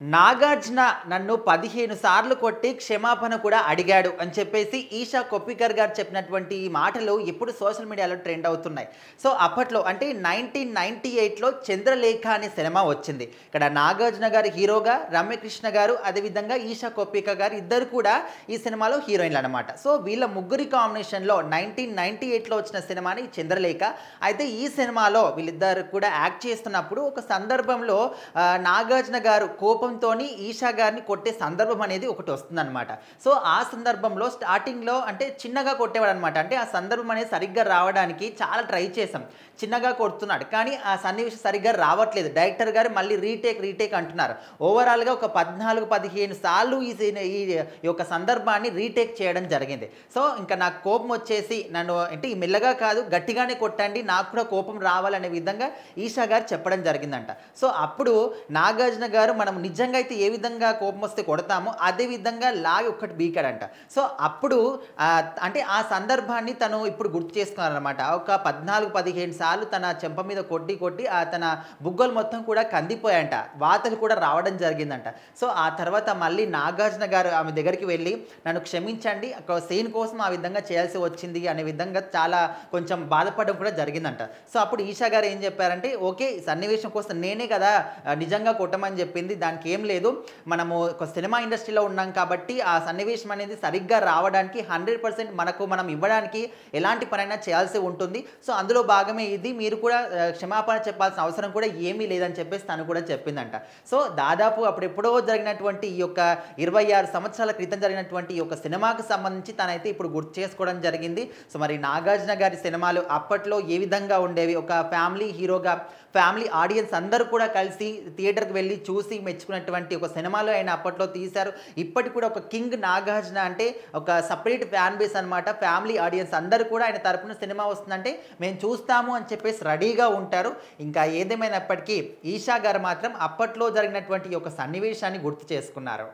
నాగార్జున నన్ను 15 సార్లు కొట్టి క్షమాపణ కూడా అడిగాడు అని చెప్పేసి ఈషా కొప్పికర్ గారు చెప్పినటువంటి ఈ మాటలు ఇప్పుడు సోషల్ మీడియాలో ట్రెండ్ అవుతున్నాయి. సో అప్పట్లో అంటే 1998లో 'చంద్రలేఖ' అనే సినిమా వచ్చింది. ఇక్కడ నాగార్జున గారు హీరోగా, రమ్యకృష్ణ గారు అదేవిధంగా ఈషా కొప్పికర్ గారు ఇద్దరు కూడా ఈ సినిమాలో హీరోయిన్లు అనమాట. సో వీళ్ళ ముగ్గురి కాంబినేషన్లో 1998లో వచ్చిన సినిమాని 'చంద్రలేఖ'. అయితే ఈ సినిమాలో వీళ్ళిద్దరు కూడా యాక్ట్ చేస్తున్నప్పుడు ఒక సందర్భంలో నాగార్జున గారు కోపంతోని ఈషా గారిని కొట్టే సందర్భం అనేది ఒకటి వస్తుందన్నమాట. సో ఆ సందర్భంలో స్టార్టింగ్‌లో అంటే చిన్నగా కొట్టేవాడనమాట. అంటే ఆ సందర్భం అనేది సరిగ్గా రావడానికి చాలా ట్రై చేశాం. చిన్నగా కొడుతున్నాడు. కానీ ఆ సన్నివేశం సరిగ్గా రావట్లేదు. డైరెక్టర్ గారు మళ్ళీ రీటేక్ అంటున్నారు. ఓవరాల్‌గా ఒక 14, 15 సార్లు ఈ యొక్క సందర్భాన్ని రీటేక్ చేయడం జరిగింది. సో ఇంకా నాకు కోపం వచ్చేసి నన్ను అంటే మెల్లగా కాదు గట్టిగానే కొట్టండి, నాకు కూడా కోపం రావాలనే విధంగా ఈషా గారు చెప్పడం జరిగిందంట. సో అప్పుడు నాగార్జున గారు మనం నిజంగా అయితే ఏ విధంగా కోపం వస్తే కొడతామో అదే విధంగా లాగి ఒక్కటి బీకాడంట. సో అప్పుడు అంటే ఆ సందర్భాన్ని తను ఇప్పుడు గుర్తు చేసుకున్నారనమాట. ఒక 14, 15 సార్లు తన చెంప మీద కొట్టి తన బుగ్గలు మొత్తం కూడా కందిపోయాయంట. వాతలు కూడా రావడం జరిగిందంట. సో ఆ తర్వాత మళ్ళీ నాగార్జున గారు ఆమె దగ్గరికి వెళ్ళి నన్ను క్షమించండి, ఒక సీన్ కోసం ఆ విధంగా చేయాల్సి వచ్చింది అనే విధంగా చాలా కొంచెం బాధపడడం కూడా జరిగిందంట. సో అప్పుడు ఈషా గారు ఏం చెప్పారంటే, ఓకే సన్నివేశం కోసం నేనే కదా నిజంగా కొట్టమని చెప్పింది, దానికి ఏం లేదు, మనము ఒక సినిమా ఇండస్ట్రీలో ఉన్నాం కాబట్టి ఆ సన్నివేశం అనేది సరిగ్గా రావడానికి 100% మనం ఇవ్వడానికి ఎలాంటి పనైనా చేయాల్సి ఉంటుంది. సో అందులో భాగమే ఇది, మీరు కూడా క్షమాపణ చెప్పాల్సిన అవసరం కూడా ఏమీ లేదని చెప్పేసి తను కూడా చెప్పిందంట. సో దాదాపు అప్పుడెప్పుడో జరిగినటువంటి ఈ యొక్క 26 సంవత్సరాల క్రితం జరిగినటువంటి ఈ యొక్క సినిమాకు సంబంధించి తనైతే ఇప్పుడు గుర్తు చేసుకోవడం జరిగింది. సో మరి నాగార్జున గారి సినిమాలు అప్పట్లో ఏ విధంగా ఉండేవి, ఒక ఫ్యామిలీ హీరోగా ఫ్యామిలీ ఆడియన్స్ అందరూ కూడా కలిసి థియేటర్కి వెళ్ళి చూసి మెచ్చుకున్నటువంటి ఒక సినిమాలో ఆయన అప్పట్లో తీశారు. ఇప్పటికి కూడా ఒక కింగ్ నాగార్జున అంటే ఒక సపరేట్ ఫ్యాన్ బేస్ అనమాట. ఫ్యామిలీ ఆడియన్స్ అందరూ కూడా ఆయన తరపున సినిమా వస్తుందంటే మేము చూస్తాము అని చెప్పేసి రెడీగా ఉంటారు. ఇంకా ఏదేమైనప్పటికీ ఈషా గారు మాత్రం అప్పట్లో జరిగినటువంటి ఒక సన్నివేశాన్ని గుర్తు చేసుకున్నారు.